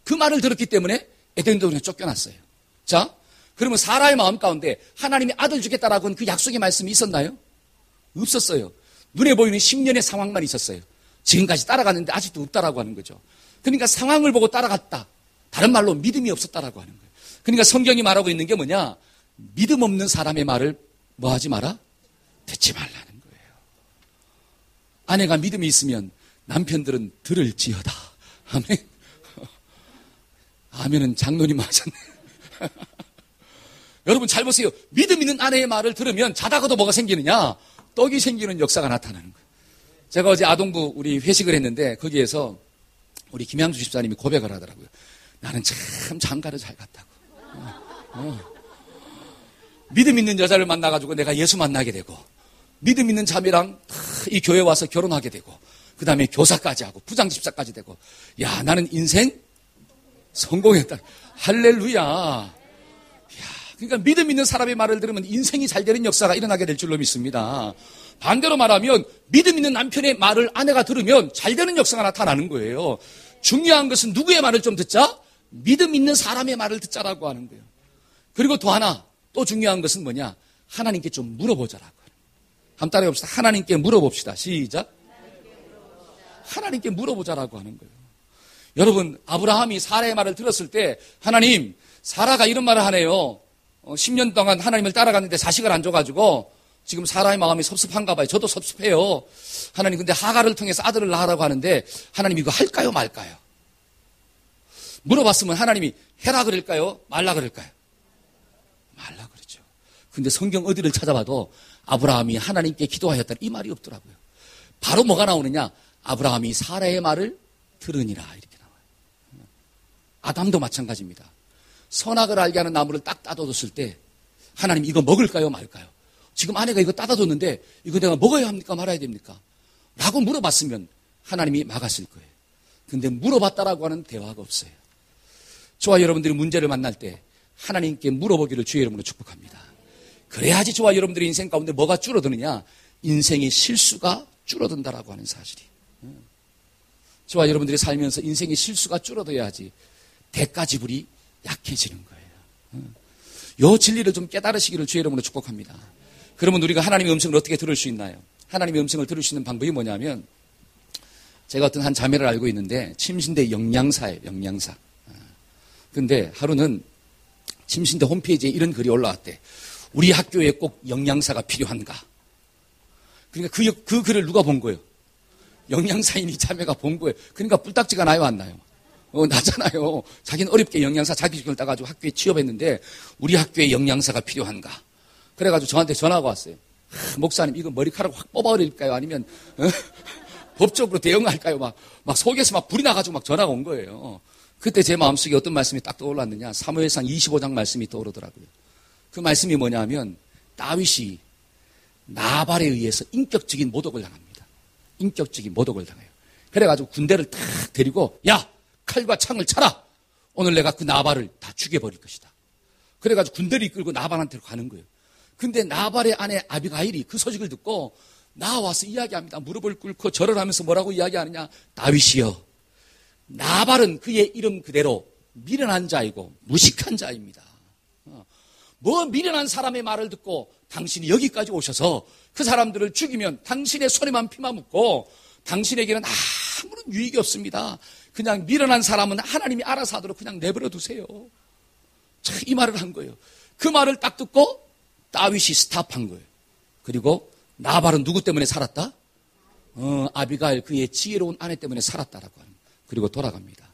그 말을 들었기 때문에 에덴 동산에 쫓겨났어요. 자, 그러면 사라의 마음 가운데 하나님이 아들 주겠다라고 한 그 약속의 말씀이 있었나요? 없었어요. 눈에 보이는 10년의 상황만 있었어요. 지금까지 따라갔는데 아직도 없다라고 하는 거죠. 그러니까 상황을 보고 따라갔다. 다른 말로 믿음이 없었다라고 하는 거예요. 그러니까 성경이 말하고 있는 게 뭐냐? 믿음 없는 사람의 말을 뭐 하지 마라? 듣지 말라는 거예요. 아내가 믿음이 있으면 남편들은 들을지어다. 아멘. 아멘은 장로님 하셨네. 여러분 잘 보세요. 믿음 있는 아내의 말을 들으면 자다가도 뭐가 생기느냐? 떡이 생기는 역사가 나타나는 거예요. 제가 어제 아동부 우리 회식을 했는데 거기에서 우리 김양주 집사님이 고백을 하더라고요. 나는 참 장가를 잘 갔다고. 믿음 있는 여자를 만나가지고 내가 예수 만나게 되고 믿음 있는 자매랑 이 교회 와서 결혼하게 되고 그 다음에 교사까지 하고 부장집사까지 되고 야 나는 인생 성공했다. 할렐루야. 그러니까 믿음 있는 사람의 말을 들으면 인생이 잘 되는 역사가 일어나게 될 줄로 믿습니다. 반대로 말하면 믿음 있는 남편의 말을 아내가 들으면 잘 되는 역사가 나타나는 거예요. 중요한 것은 누구의 말을 좀 듣자? 믿음 있는 사람의 말을 듣자라고 하는 거예요. 그리고 또 하나, 또 중요한 것은 뭐냐? 하나님께 좀 물어보자라고 하는 거예요. 한번 따라해 봅시다. 하나님께 물어봅시다. 시작. 하나님께 물어보자라고 하는 거예요. 여러분, 아브라함이 사라의 말을 들었을 때 하나님, 사라가 이런 말을 하네요. 10년 동안 하나님을 따라갔는데 자식을 안 줘가지고 지금 사라의 마음이 섭섭한가 봐요. 저도 섭섭해요. 하나님 근데 하가를 통해서 아들을 낳으라고 하는데 하나님 이거 할까요 말까요? 물어봤으면 하나님이 해라 그럴까요? 말라 그럴까요? 말라 그러죠. 근데 성경 어디를 찾아봐도 아브라함이 하나님께 기도하였다 이 말이 없더라고요. 바로 뭐가 나오느냐? 아브라함이 사라의 말을 들으니라 이렇게 나와요. 아담도 마찬가지입니다. 선악을 알게 하는 나무를 딱 따둬뒀을 때 하나님 이거 먹을까요 말까요? 지금 아내가 이거 따다뒀는데 이거 내가 먹어야 합니까 말아야 됩니까? 라고 물어봤으면 하나님이 막았을 거예요. 근데 물어봤다라고 하는 대화가 없어요. 저와 여러분들이 문제를 만날 때 하나님께 물어보기를 주의 이름으로 축복합니다. 그래야지 저와 여러분들의 인생 가운데 뭐가 줄어드느냐? 인생의 실수가 줄어든다라고 하는 사실이. 저와 여러분들이 살면서 인생의 실수가 줄어들어야지 대가 지불이 약해지는 거예요. 이 진리를 좀 깨달으시기를 주의 이름으로 축복합니다. 그러면 우리가 하나님의 음성을 어떻게 들을 수 있나요? 하나님의 음성을 들을 수 있는 방법이 뭐냐면 제가 어떤 한 자매를 알고 있는데 침신대 영양사예요. 영양사. 근데 하루는 침신대 홈페이지에 이런 글이 올라왔대. 우리 학교에 꼭 영양사가 필요한가? 그러니까 그 글을 누가 본 거예요? 영양사인 이 자매가 본 거예요. 그러니까 뿔딱지가 나요 안 나요? 나잖아요. 자기는 어렵게 영양사 자격증을 따가지고 학교에 취업했는데 우리 학교에 영양사가 필요한가? 그래가지고 저한테 전화가 왔어요. 목사님 이거 머리카락 확 뽑아버릴까요? 아니면 법적으로 대응할까요? 막 속에서 막 불이 나가지고 막 전화가 온 거예요. 그때 제 마음속에 어떤 말씀이 딱 떠올랐느냐? 사무엘상 25장 말씀이 떠오르더라고요. 그 말씀이 뭐냐면 다윗이 나발에 의해서 인격적인 모독을 당합니다. 인격적인 모독을 당해요. 그래가지고 군대를 딱 데리고 야! 칼과 창을 차라! 오늘 내가 그 나발을 다 죽여버릴 것이다. 그래가지고 군대를 이끌고 나발한테로 가는 거예요. 근데 나발의 아내 아비가일이 그 소식을 듣고 나와서 이야기합니다. 무릎을 꿇고 절을 하면서 뭐라고 이야기하느냐? 다윗이여, 나발은 그의 이름 그대로 미련한 자이고 무식한 자입니다. 뭐 미련한 사람의 말을 듣고 당신이 여기까지 오셔서 그 사람들을 죽이면 당신의 손에만 피만 묻고 당신에게는 아무런 유익이 없습니다. 그냥 미련한 사람은 하나님이 알아서 하도록 그냥 내버려 두세요. 이 말을 한 거예요. 그 말을 딱 듣고 다윗이 스탑한 거예요. 그리고 나발은 누구 때문에 살았다? 아비가일 그의 지혜로운 아내 때문에 살았다라고 하는 거예요. 그리고 돌아갑니다.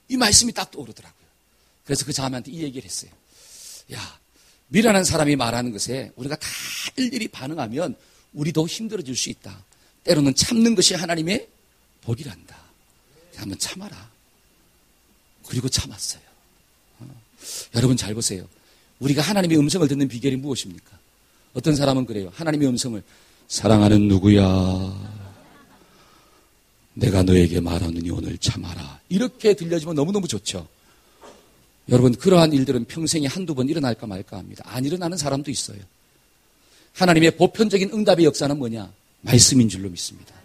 이 말씀이 딱 떠오르더라고요. 그래서 그 자매한테 이 얘기를 했어요. 야, 미련한 사람이 말하는 것에 우리가 다 일일이 반응하면 우리도 힘들어질 수 있다. 때로는 참는 것이 하나님의 복이란다. 한번 참아라. 그리고 참았어요. 여러분 잘 보세요. 우리가 하나님의 음성을 듣는 비결이 무엇입니까? 어떤 사람은 그래요. 하나님의 음성을 사랑하는 누구야. 내가 너에게 말하느니 오늘 참아라. 이렇게 들려지면 너무너무 좋죠. 여러분 그러한 일들은 평생에 한두 번 일어날까 말까 합니다. 안 일어나는 사람도 있어요. 하나님의 보편적인 응답의 역사는 뭐냐? 말씀인 줄로 믿습니다.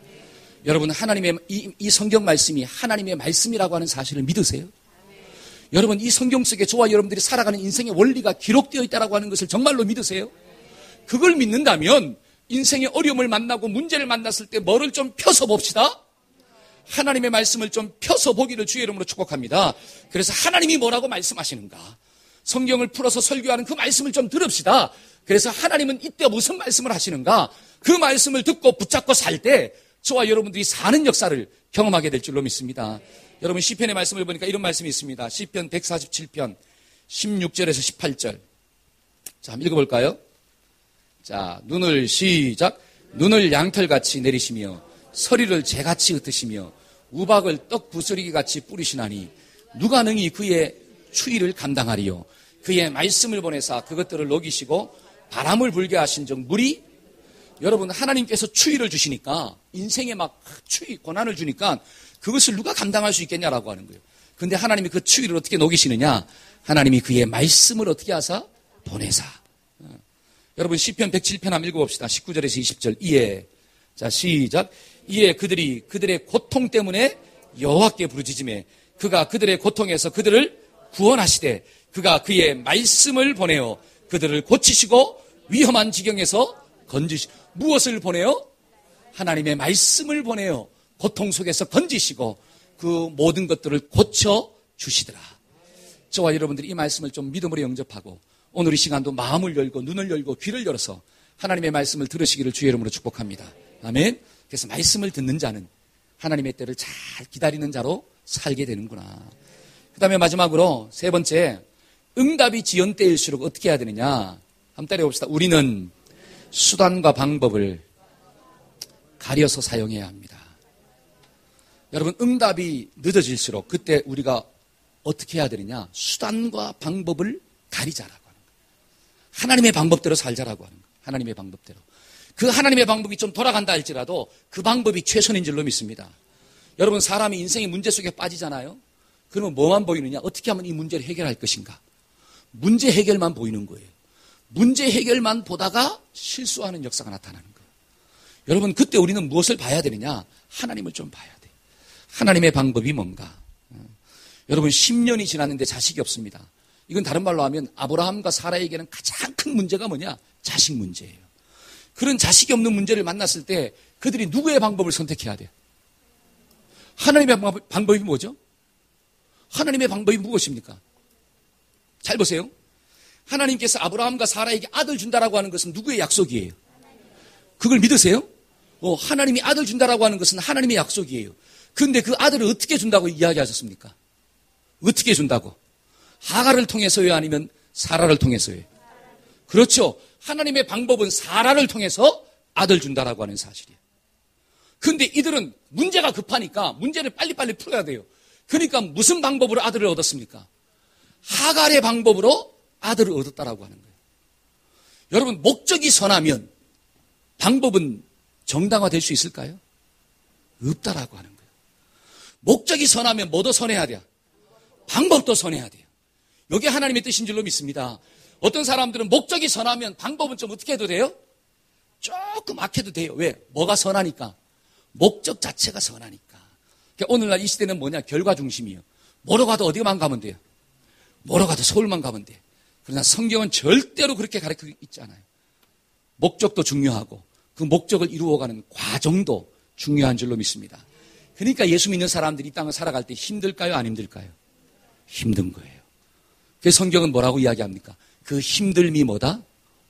여러분 하나님의 이 성경 말씀이 하나님의 말씀이라고 하는 사실을 믿으세요? 여러분 이 성경 속에 저와 여러분들이 살아가는 인생의 원리가 기록되어 있다고 하는 것을 정말로 믿으세요? 그걸 믿는다면 인생의 어려움을 만나고 문제를 만났을 때 뭐를 좀 펴서 봅시다. 하나님의 말씀을 좀 펴서 보기를 주의 이름으로 축복합니다. 그래서 하나님이 뭐라고 말씀하시는가? 성경을 풀어서 설교하는 그 말씀을 좀 들읍시다. 그래서 하나님은 이때 무슨 말씀을 하시는가? 그 말씀을 듣고 붙잡고 살 때 저와 여러분들이 사는 역사를 경험하게 될 줄로 믿습니다. 여러분 시편의 말씀을 보니까 이런 말씀이 있습니다. 시편 147편 16절에서 18절. 자, 한번 읽어볼까요? 자, 시작. 눈을 양털같이 내리시며 서리를 재같이 흩으시며 우박을 떡 부스러기같이 뿌리시나니 누가 능히 그의 추위를 감당하리요. 그의 말씀을 보내사 그것들을 녹이시고 바람을 불게 하신즉 물이 여러분 하나님께서 추위를 주시니까 인생에 막 추위 고난을 주니까 그것을 누가 감당할 수 있겠냐라고 하는 거예요. 그런데 하나님이 그 추위를 어떻게 녹이시느냐? 하나님이 그의 말씀을 어떻게 하사? 보내사. 여러분 시편 107편 한번 읽어봅시다. 19절에서 20절. 이에 자 시작. 이에 그들의 고통 때문에 여호와께 부르짖으매 그가 그들의 고통에서 그들을 구원하시되 그가 그의 말씀을 보내어 그들을 고치시고 위험한 지경에서 건지시고 무엇을 보내요? 하나님의 말씀을 보내어 고통 속에서 건지시고 그 모든 것들을 고쳐주시더라. 저와 여러분들이 이 말씀을 좀 믿음으로 영접하고 오늘 이 시간도 마음을 열고 눈을 열고 귀를 열어서 하나님의 말씀을 들으시기를 주의 이름으로 축복합니다. 아멘. 그래서 말씀을 듣는 자는 하나님의 때를 잘 기다리는 자로 살게 되는구나. 그 다음에 마지막으로 세 번째, 응답이 지연 때일수록 어떻게 해야 되느냐. 한번 따라해봅시다. 우리는 수단과 방법을 가려서 사용해야 합니다. 여러분 응답이 늦어질수록 그때 우리가 어떻게 해야 되느냐. 수단과 방법을 가리자라고 하는 거예요. 하나님의 방법대로 살자라고 하는 거예요. 하나님의 방법대로. 그 하나님의 방법이 좀 돌아간다 할지라도 그 방법이 최선인 줄로 믿습니다. 여러분 사람이 인생의 문제 속에 빠지잖아요. 그러면 뭐만 보이느냐? 어떻게 하면 이 문제를 해결할 것인가? 문제 해결만 보이는 거예요. 문제 해결만 보다가 실수하는 역사가 나타나는 거예요. 여러분 그때 우리는 무엇을 봐야 되느냐? 하나님을 좀 봐야 돼요. 하나님의 방법이 뭔가? 여러분 10년이 지났는데 자식이 없습니다. 이건 다른 말로 하면 아브라함과 사라에게는 가장 큰 문제가 뭐냐? 자식 문제예요. 그런 자식이 없는 문제를 만났을 때 그들이 누구의 방법을 선택해야 돼요? 하나님의 방법이 뭐죠? 하나님의 방법이 무엇입니까? 잘 보세요. 하나님께서 아브라함과 사라에게 아들 준다라고 하는 것은 누구의 약속이에요? 그걸 믿으세요? 하나님이 아들 준다라고 하는 것은 하나님의 약속이에요. 그런데 그 아들을 어떻게 준다고 이야기하셨습니까? 어떻게 준다고? 하갈을 통해서요? 아니면 사라를 통해서요? 그렇죠. 하나님의 방법은 사라를 통해서 아들 준다라고 하는 사실이에요. 그런데 이들은 문제가 급하니까 문제를 빨리빨리 풀어야 돼요. 그러니까 무슨 방법으로 아들을 얻었습니까? 하갈의 방법으로 아들을 얻었다라고 하는 거예요. 여러분 목적이 선하면 방법은 정당화될 수 있을까요? 없다라고 하는 거예요. 목적이 선하면 뭐도 선해야 돼요? 방법도 선해야 돼요. 이게 하나님의 뜻인 줄로 믿습니다. 어떤 사람들은 목적이 선하면 방법은 좀 어떻게 해도 돼요? 조금 악해도 돼요. 왜? 뭐가 선하니까? 목적 자체가 선하니까. 그러니까 오늘날 이 시대는 뭐냐? 결과 중심이에요. 뭐로 가도 어디만 가면 돼요? 뭐로 가도 서울만 가면 돼요. 그러나 성경은 절대로 그렇게 가르치고 있지 않아요. 목적도 중요하고 그 목적을 이루어가는 과정도 중요한 줄로 믿습니다. 그러니까 예수 믿는 사람들이 이 땅을 살아갈 때 힘들까요? 안 힘들까요? 힘든 거예요. 그래서 성경은 뭐라고 이야기합니까? 그 힘듦이 뭐다?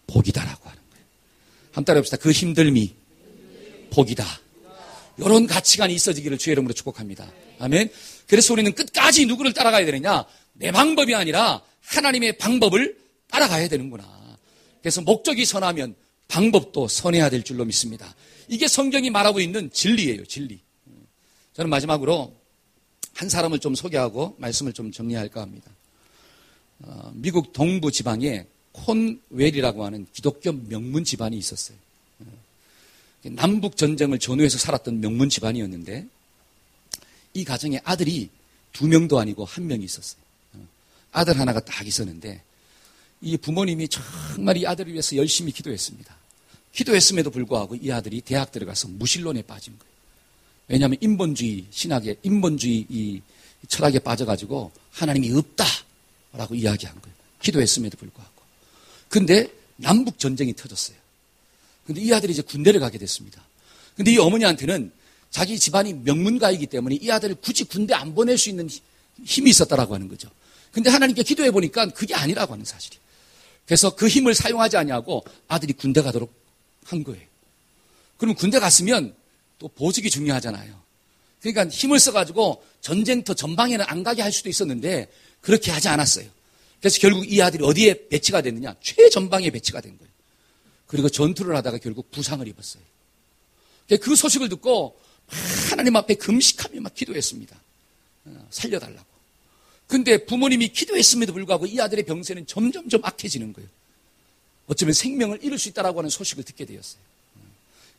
복이다라고 하는 거예요. 한번 따라해봅시다. 그 힘듦이 복이다. 이런 가치관이 있어지기를 주의 이름으로 축복합니다. 아멘. 그래서 우리는 끝까지 누구를 따라가야 되느냐? 내 방법이 아니라 하나님의 방법을 따라가야 되는구나. 그래서 목적이 선하면 방법도 선해야 될 줄로 믿습니다. 이게 성경이 말하고 있는 진리예요, 진리. 저는 마지막으로 한 사람을 좀 소개하고 말씀을 좀 정리할까 합니다. 미국 동부 지방에 콘웰이라고 하는 기독교 명문 집안이 있었어요. 남북 전쟁을 전후해서 살았던 명문 집안이었는데 이 가정에 아들이 2명도 아니고 1명이 있었어요. 아들 하나가 딱 있었는데 이 부모님이 정말 이 아들을 위해서 열심히 기도했습니다. 기도했음에도 불구하고 이 아들이 대학 들어가서 무신론에 빠진 거예요. 왜냐하면 인본주의 신학에, 인본주의 이 철학에 빠져가지고 하나님이 없다라고 이야기한 거예요. 기도했음에도 불구하고. 근데 남북 전쟁이 터졌어요. 근데 이 아들이 이제 군대를 가게 됐습니다. 근데 이 어머니한테는 자기 집안이 명문가이기 때문에 이 아들을 굳이 군대 안 보낼 수 있는 힘이 있었다라고 하는 거죠. 근데 하나님께 기도해 보니까 그게 아니라고 하는 사실이에요. 그래서 그 힘을 사용하지 아니하고 아들이 군대 가도록 한 거예요. 그러면 군대 갔으면 또 보직이 중요하잖아요. 그러니까 힘을 써가지고 전쟁터 전방에는 안 가게 할 수도 있었는데 그렇게 하지 않았어요. 그래서 결국 이 아들이 어디에 배치가 됐느냐? 최전방에 배치가 된 거예요. 그리고 전투를 하다가 결국 부상을 입었어요. 그 소식을 듣고 하나님 앞에 금식하며 막 기도했습니다. 살려달라고. 근데 부모님이 기도했음에도 불구하고 이 아들의 병세는 점점점 악해지는 거예요. 어쩌면 생명을 잃을 수 있다라고 하는 소식을 듣게 되었어요.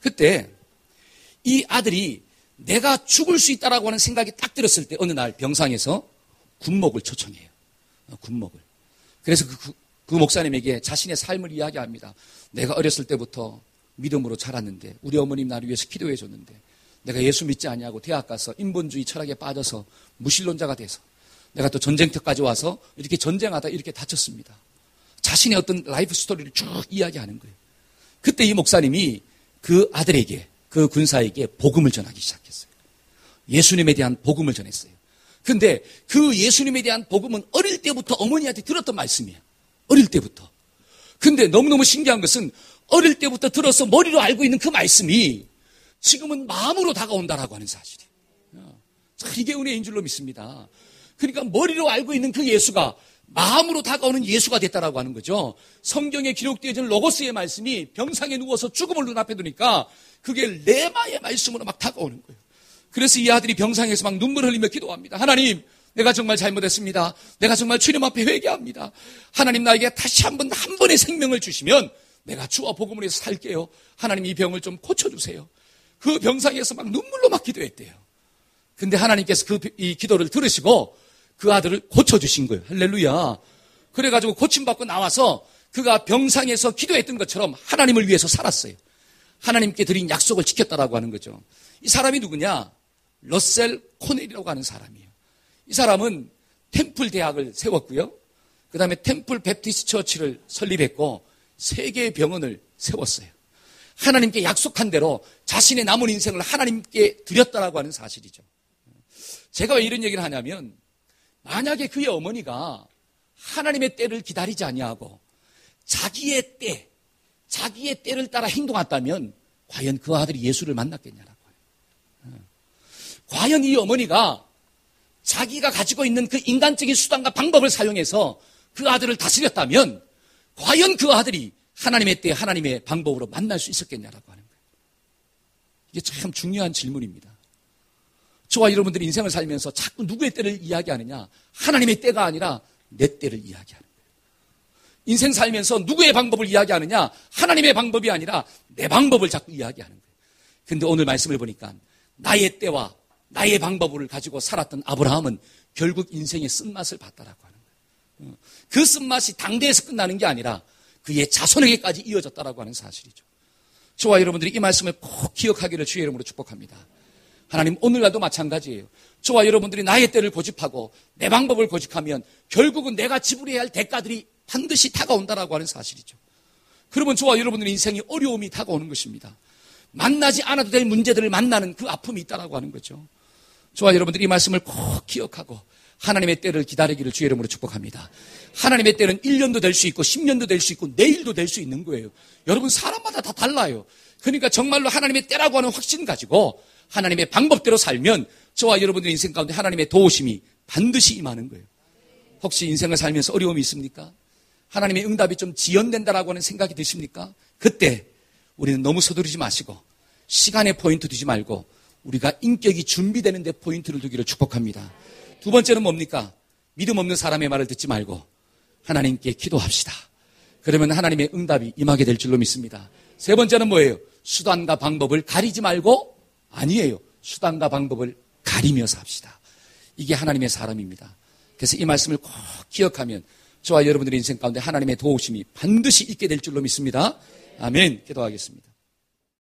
그때 이 아들이 내가 죽을 수 있다라고 하는 생각이 딱 들었을 때 어느 날 병상에서 군목을 초청해요. 군목을. 그래서 그 목사님에게 자신의 삶을 이야기합니다. 내가 어렸을 때부터 믿음으로 자랐는데 우리 어머님 나를 위해서 기도해 줬는데 내가 예수 믿지 아니하고 대학 가서 인본주의 철학에 빠져서 무신론자가 돼서 내가 또 전쟁터까지 와서 이렇게 전쟁하다 이렇게 다쳤습니다. 자신의 어떤 라이프 스토리를 쭉 이야기하는 거예요. 그때 이 목사님이 그 아들에게, 그 군사에게 복음을 전하기 시작했어요. 예수님에 대한 복음을 전했어요. 근데 그 예수님에 대한 복음은 어릴 때부터 어머니한테 들었던 말씀이에요. 어릴 때부터. 근데 너무너무 신기한 것은 어릴 때부터 들어서 머리로 알고 있는 그 말씀이 지금은 마음으로 다가온다라고 하는 사실이에요. 이게 은혜인 줄로 믿습니다. 그러니까 머리로 알고 있는 그 예수가 마음으로 다가오는 예수가 됐다라고 하는 거죠. 성경에 기록되어진 로고스의 말씀이 병상에 누워서 죽음을 눈앞에 두니까 그게 레마의 말씀으로 막 다가오는 거예요. 그래서 이 아들이 병상에서 막 눈물 흘리며 기도합니다. 하나님, 내가 정말 잘못했습니다. 내가 정말 주님 앞에 회개합니다. 하나님 나에게 다시 한 번의 생명을 주시면 내가 주와 복음을 해서 살게요. 하나님 이 병을 좀 고쳐주세요. 그 병상에서 막 눈물로 막 기도했대요. 근데 하나님께서 이 기도를 들으시고 그 아들을 고쳐주신 거예요. 할렐루야. 그래가지고 고침받고 나와서 그가 병상에서 기도했던 것처럼 하나님을 위해서 살았어요. 하나님께 드린 약속을 지켰다라고 하는 거죠. 이 사람이 누구냐? 러셀 코넬이라고 하는 사람이에요. 이 사람은 템플 대학을 세웠고요. 그 다음에 템플 베프티스트 처치를 설립했고 3개의 병원을 세웠어요. 하나님께 약속한 대로 자신의 남은 인생을 하나님께 드렸다라고 하는 사실이죠. 제가 왜 이런 얘기를 하냐면 만약에 그의 어머니가 하나님의 때를 기다리지 아니하고 자기의 때를 따라 행동했다면 과연 그 아들이 예수를 만났겠냐라고 해요. 과연 이 어머니가 자기가 가지고 있는 그 인간적인 수단과 방법을 사용해서 그 아들을 다스렸다면 과연 그 아들이 하나님의 때 하나님의 방법으로 만날 수 있었겠냐라고 하는 거예요. 이게 참 중요한 질문입니다. 저와 여러분들이 인생을 살면서 자꾸 누구의 때를 이야기하느냐? 하나님의 때가 아니라 내 때를 이야기하는 거예요. 인생 살면서 누구의 방법을 이야기하느냐? 하나님의 방법이 아니라 내 방법을 자꾸 이야기하는 거예요. 그런데 오늘 말씀을 보니까 나의 때와 나의 방법을 가지고 살았던 아브라함은 결국 인생의 쓴맛을 봤다라고 하는 거예요. 그 쓴맛이 당대에서 끝나는 게 아니라 그의 자손에게까지 이어졌다라고 하는 사실이죠. 저와 여러분들이 이 말씀을 꼭 기억하기를 주의 이름으로 축복합니다. 하나님 오늘날도 마찬가지예요. 저와 여러분들이 나의 때를 고집하고 내 방법을 고집하면 결국은 내가 지불해야 할 대가들이 반드시 다가온다라고 하는 사실이죠. 그러면 저와 여러분들의 인생이 어려움이 다가오는 것입니다. 만나지 않아도 될 문제들을 만나는 그 아픔이 있다라고 하는 거죠. 저와 여러분들이 이 말씀을 꼭 기억하고 하나님의 때를 기다리기를 주의 이름으로 축복합니다. 하나님의 때는 1년도 될 수 있고 10년도 될 수 있고 내일도 될 수 있는 거예요. 여러분 사람마다 다 달라요. 그러니까 정말로 하나님의 때라고 하는 확신 가지고 하나님의 방법대로 살면 저와 여러분들의 인생 가운데 하나님의 도우심이 반드시 임하는 거예요. 혹시 인생을 살면서 어려움이 있습니까? 하나님의 응답이 좀 지연된다라고 하는 생각이 드십니까? 그때 우리는 너무 서두르지 마시고 시간에 포인트 두지 말고 우리가 인격이 준비되는 데 포인트를 두기를 축복합니다. 두 번째는 뭡니까? 믿음 없는 사람의 말을 듣지 말고 하나님께 기도합시다. 그러면 하나님의 응답이 임하게 될 줄로 믿습니다. 세 번째는 뭐예요? 수단과 방법을 가리지 말고 아니에요. 수단과 방법을 가리면서 합시다. 이게 하나님의 사람입니다. 그래서 이 말씀을 꼭 기억하면 저와 여러분들의 인생 가운데 하나님의 도우심이 반드시 있게 될 줄로 믿습니다. 아멘. 기도하겠습니다.